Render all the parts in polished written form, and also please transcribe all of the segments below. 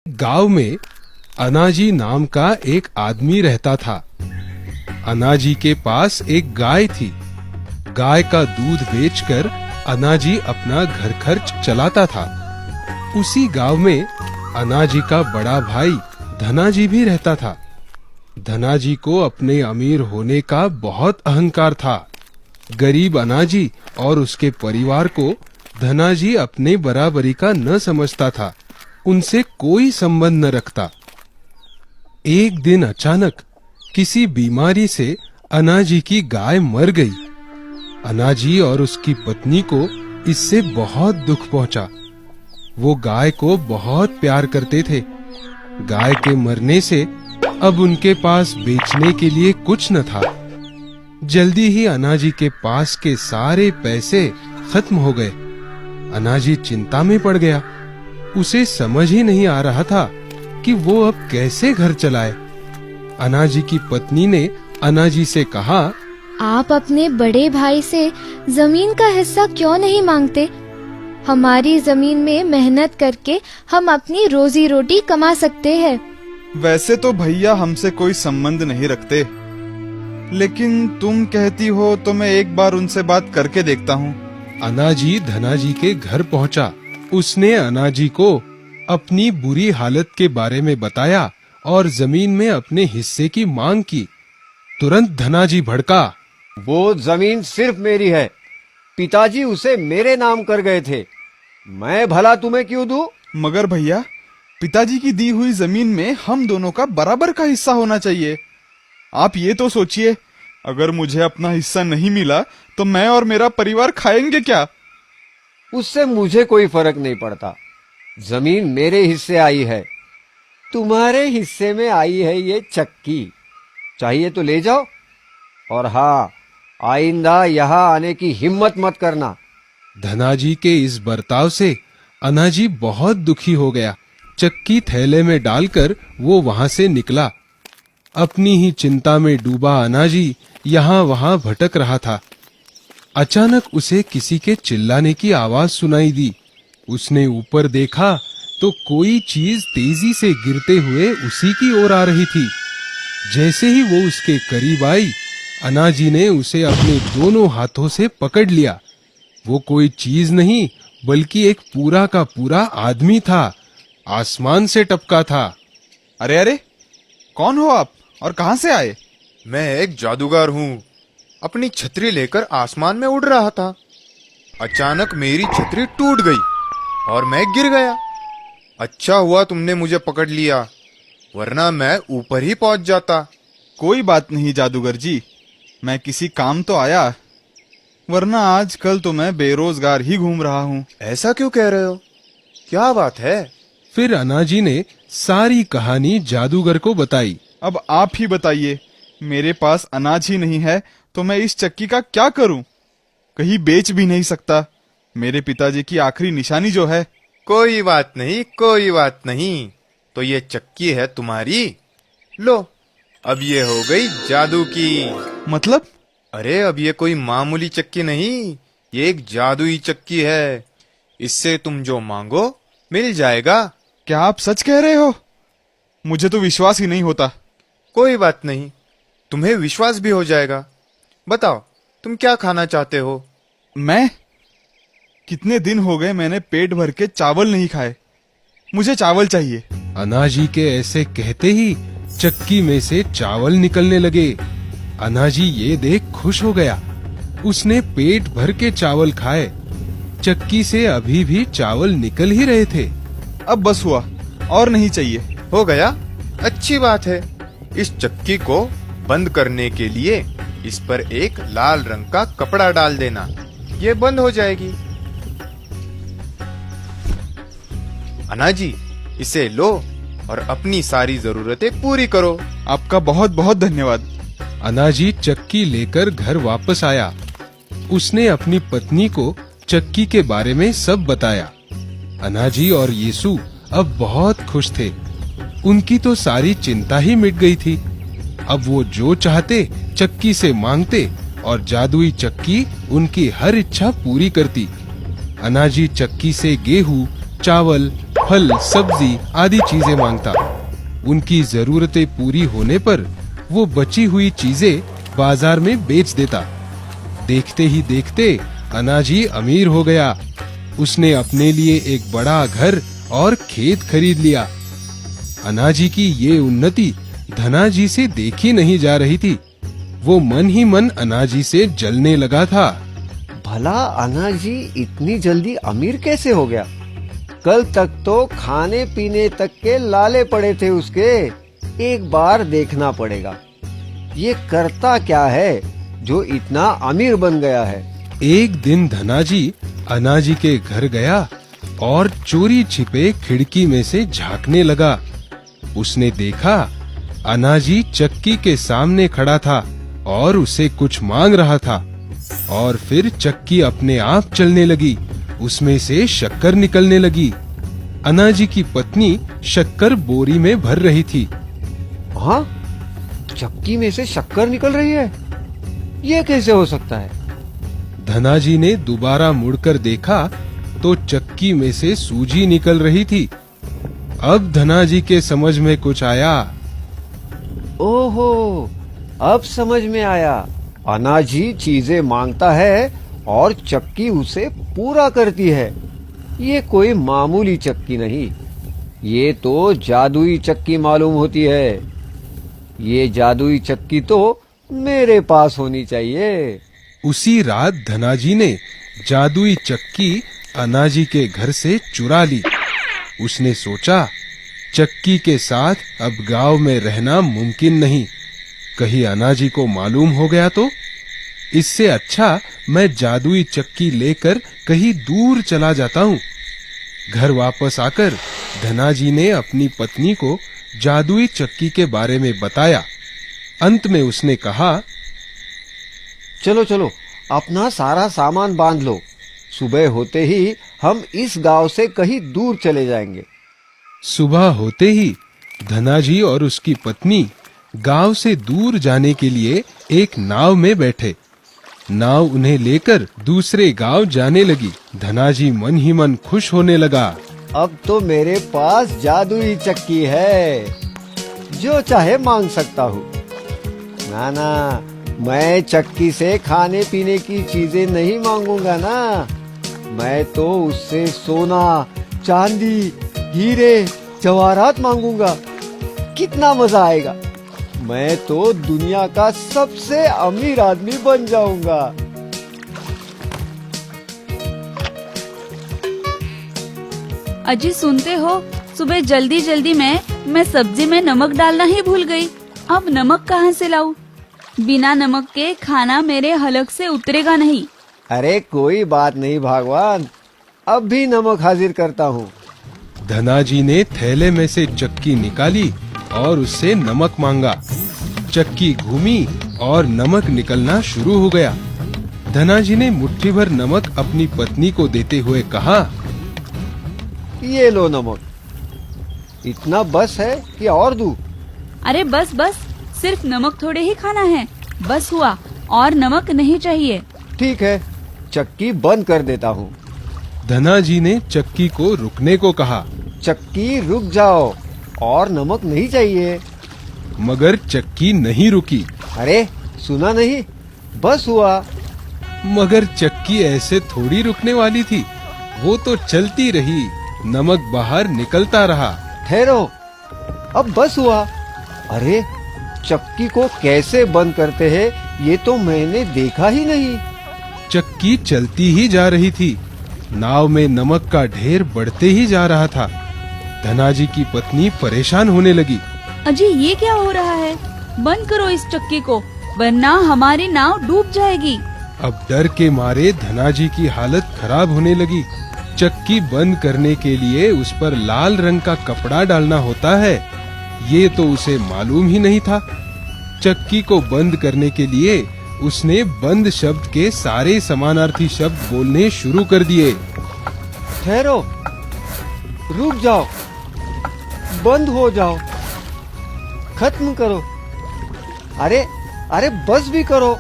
गांव में अनाजी नाम का एक आदमी रहता था। अनाजी के पास एक गाय थी। गाय का दूध बेचकर अनाजी अपना घर खर्च चलाता था। उसी गांव में अनाजी का बड़ा भाई धनाजी भी रहता था। धनाजी को अपने अमीर होने का बहुत अहंकार था। गरीब अनाजी और उसके परिवार को धनाजी अपने बराबरी का न समझता था, उनसे कोई संबंध न रखता। एक दिन अचानक किसी बीमारी से अनाजी की गाय मर गई। अनाजी और उसकी पत्नी को इससे बहुत दुख पहुंचा। वो गाय को बहुत प्यार करते थे। गाय के मरने से अब उनके पास बेचने के लिए कुछ न था। जल्दी ही अनाजी के पास के सारे पैसे खत्म हो गए। अनाजी चिंता में पड़ गया। उसे समझ ही नहीं आ रहा था कि वो अब कैसे घर चलाए। अनाजी की पत्नी ने अनाजी से कहा, आप अपने बड़े भाई से जमीन का हिस्सा क्यों नहीं मांगते? हमारी जमीन में मेहनत करके हम अपनी रोजी रोटी कमा सकते हैं। वैसे तो भैया हमसे कोई संबंध नहीं रखते, लेकिन तुम कहती हो तो मैं एक बार उनसे बात करके देखता हूँ। अनाजी धनाजी के घर पहुंचा। उसने अनाजी को अपनी बुरी हालत के बारे में बताया और जमीन में अपने हिस्से की मांग की। तुरंत धनाजी भड़का। वो जमीन सिर्फ मेरी है। पिताजी उसे मेरे नाम कर गए थे। मैं भला तुम्हें क्यों दूं? मगर भैया, पिताजी की दी हुई जमीन में हम दोनों का बराबर का हिस्सा होना चाहिए। आप ये तो सोचिए, अगर मुझे अपना हिस्सा नहीं मिला तो मैं और मेरा परिवार खाएंगे क्या? उससे मुझे कोई फर्क नहीं पड़ता। जमीन मेरे हिस्से आई है। तुम्हारे हिस्से में आई है ये चक्की। चाहिए तो ले जाओ, और हाँ, आइंदा यहाँ आने की हिम्मत मत करना। धनाजी के इस बर्ताव से अनाजी बहुत दुखी हो गया। चक्की थैले में डालकर वो वहां से निकला। अपनी ही चिंता में डूबा अनाजी यहाँ वहां भटक रहा था। अचानक उसे किसी के चिल्लाने की आवाज सुनाई दी। उसने ऊपर देखा तो कोई चीज तेजी से गिरते हुए उसी की ओर आ रही थी। जैसे ही वो उसके करीब आई, अनाजी ने उसे अपने दोनों हाथों से पकड़ लिया। वो कोई चीज नहीं बल्कि एक पूरा का पूरा आदमी था। आसमान से टपका था। अरे अरे, कौन हो आप और कहां से आए? मैं एक जादूगर हूँ। अपनी छतरी लेकर आसमान में उड़ रहा था। अचानक मेरी छतरी टूट गई और मैं गिर गया। अच्छा हुआ तुमने मुझे पकड़ लिया, वरना मैं ऊपर ही पहुंच जाता। कोई बात नहीं जादूगर जी, मैं किसी काम तो आया, वरना आजकल तो मैं बेरोजगार ही घूम रहा हूँ। ऐसा क्यों कह रहे हो? क्या बात है? फिर अनाजी ने सारी कहानी जादूगर को बताई। अब आप ही बताइए, मेरे पास अनाज ही नहीं है तो मैं इस चक्की का क्या करूं? कहीं बेच भी नहीं सकता। मेरे पिताजी की आखिरी निशानी जो है। कोई बात नहीं, कोई बात नहीं। तो ये चक्की है तुम्हारी। लो, अब ये हो गई जादू की। मतलब? अरे अब ये कोई मामूली चक्की नहीं, ये एक जादुई चक्की है। इससे तुम जो मांगो मिल जाएगा। क्या आप सच कह रहे हो? मुझे तो विश्वास ही नहीं होता। कोई बात नहीं, तुम्हें विश्वास भी हो जाएगा। बताओ, तुम क्या खाना चाहते हो? मैं? कितने दिन हो गए मैंने पेट भर के चावल नहीं खाए। मुझे चावल चाहिए। अनाजी के ऐसे कहते ही चक्की में से चावल निकलने लगे। अनाजी ये देख खुश हो गया। उसने पेट भर के चावल खाए। चक्की से अभी भी चावल निकल ही रहे थे। अब बस हुआ, और नहीं चाहिए। हो गया? अच्छी बात है। इस चक्की को बंद करने के लिए इस पर एक लाल रंग का कपड़ा डाल देना, ये बंद हो जाएगी। अनाजी, इसे लो और अपनी सारी जरूरतें पूरी करो। आपका बहुत बहुत धन्यवाद। अनाजी चक्की लेकर घर वापस आया। उसने अपनी पत्नी को चक्की के बारे में सब बताया। अनाजी और यीशु अब बहुत खुश थे। उनकी तो सारी चिंता ही मिट गई थी। अब वो जो चाहते चक्की से मांगते और जादुई चक्की उनकी हर इच्छा पूरी करती। अनाजी चक्की से गेहूं, चावल, फल, सब्जी आदि चीजें मांगता। उनकी जरूरतें पूरी होने पर वो बची हुई चीजें बाजार में बेच देता। देखते ही देखते अनाजी अमीर हो गया। उसने अपने लिए एक बड़ा घर और खेत खरीद लिया। अनाजी की ये उन्नति धनाजी से देखी नहीं जा रही थी। वो मन ही मन अनाजी से जलने लगा था। भला अनाजी इतनी जल्दी अमीर कैसे हो गया? कल तक तो खाने पीने तक के लाले पड़े थे उसके। एक बार देखना पड़ेगा ये करता क्या है जो इतना अमीर बन गया है। एक दिन धनाजी अनाजी के घर गया और चोरी छिपे खिड़की में से झांकने लगा। उसने देखा अनाजी चक्की के सामने खड़ा था और उसे कुछ मांग रहा था। और फिर चक्की अपने आप चलने लगी। उसमें से शक्कर निकलने लगी। अनाजी की पत्नी शक्कर बोरी में भर रही थी। हाँ, चक्की में से शक्कर निकल रही है? ये कैसे हो सकता है? धनाजी ने दोबारा मुड़कर देखा तो चक्की में से सूजी निकल रही थी। अब धनाजी के समझ में कुछ आया। ओहो, अब समझ में आया। अनाजी चीजें मांगता है और चक्की उसे पूरा करती है। ये कोई मामूली चक्की नहीं, ये तो जादुई चक्की मालूम होती है। ये जादुई चक्की तो मेरे पास होनी चाहिए। उसी रात धनाजी ने जादुई चक्की अनाजी के घर से चुरा ली। उसने सोचा चक्की के साथ अब गांव में रहना मुमकिन नहीं। कहीं अनाजी को मालूम हो गया तो? इससे अच्छा मैं जादुई चक्की लेकर कहीं दूर चला जाता हूँ। घर वापस आकर धनाजी ने अपनी पत्नी को जादुई चक्की के बारे में बताया। अंत में उसने कहा, चलो चलो, अपना सारा सामान बांध लो। सुबह होते ही हम इस गांव से कहीं दूर चले जाएंगे। सुबह होते ही धनाजी और उसकी पत्नी गांव से दूर जाने के लिए एक नाव में बैठे। नाव उन्हें लेकर दूसरे गांव जाने लगी। धनाजी मन ही मन खुश होने लगा। अब तो मेरे पास जादुई चक्की है, जो चाहे मांग सकता हूँ। ना, मैं चक्की से खाने पीने की चीजें नहीं मांगूंगा ना। मैं तो उससे सोना, चांदी, हीरे, जवाहरात मांगूंगा। कितना मजा आएगा। मैं तो दुनिया का सबसे अमीर आदमी बन जाऊंगा। अजी सुनते हो, सुबह जल्दी जल्दी मैं सब्जी में नमक डालना ही भूल गई। अब नमक कहाँ से लाऊं? बिना नमक के खाना मेरे हलक से उतरेगा नहीं। अरे कोई बात नहीं भगवान, अब भी नमक हाजिर करता हूँ। धनाजी ने थैले में से चक्की निकाली और उससे नमक मांगा। चक्की घूमी और नमक निकलना शुरू हो गया। धनाजी ने मुट्ठी भर नमक अपनी पत्नी को देते हुए कहा, ये लो नमक। इतना बस है कि और दूं? अरे बस बस, सिर्फ नमक थोड़े ही खाना है। बस हुआ, और नमक नहीं चाहिए। ठीक है, चक्की बंद कर देता हूँ। धनाजी ने चक्की को रुकने को कहा। चक्की रुक जाओ, और नमक नहीं चाहिए। मगर चक्की नहीं रुकी। अरे सुना नहीं, बस हुआ। मगर चक्की ऐसे थोड़ी रुकने वाली थी। वो तो चलती रही। नमक बाहर निकलता रहा। ठहरो, अब बस हुआ। अरे चक्की को कैसे बंद करते हैं ये तो मैंने देखा ही नहीं। चक्की चलती ही जा रही थी। नाव में नमक का ढेर बढ़ते ही जा रहा था। धनाजी की पत्नी परेशान होने लगी। अजी ये क्या हो रहा है? बंद करो इस चक्की को, वरना हमारी नाव डूब जाएगी। अब डर के मारे धनाजी की हालत खराब होने लगी। चक्की बंद करने के लिए उस पर लाल रंग का कपड़ा डालना होता है, ये तो उसे मालूम ही नहीं था। चक्की को बंद करने के लिए उसने बंद शब्द के सारे समानार्थी शब्द बोलने शुरू कर दिए। ठहरो, रुक जाओ, बंद हो जाओ, खत्म करो। अरे अरे बस भी करो।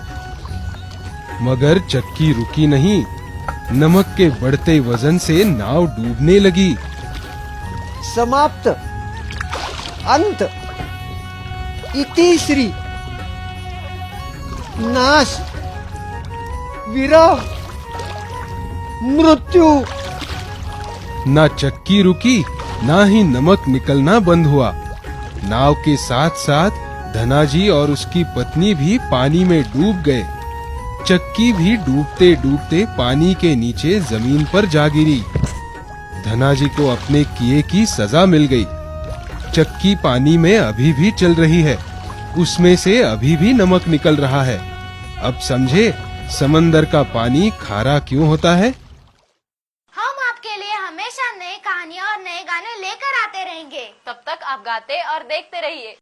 मगर चक्की रुकी नहीं। नमक के बढ़ते वजन से नाव डूबने लगी। समाप्त, अंत, इति श्री, नाश, विरह, मृत्यु। ना चक्की रुकी, ना ही नमक निकलना बंद हुआ। नाव के साथ साथ धनाजी और उसकी पत्नी भी पानी में डूब गए। चक्की भी डूबते डूबते पानी के नीचे जमीन पर जा गिरी। धनाजी को अपने किए की सजा मिल गई। चक्की पानी में अभी भी चल रही है, उसमें से अभी भी नमक निकल रहा है। अब समझे समंदर का पानी खारा क्यों होता है? हम आपके लिए हमेशा नई कहानियाँ और नए गाने लेकर आते रहेंगे। तब तक आप गाते और देखते रहिए।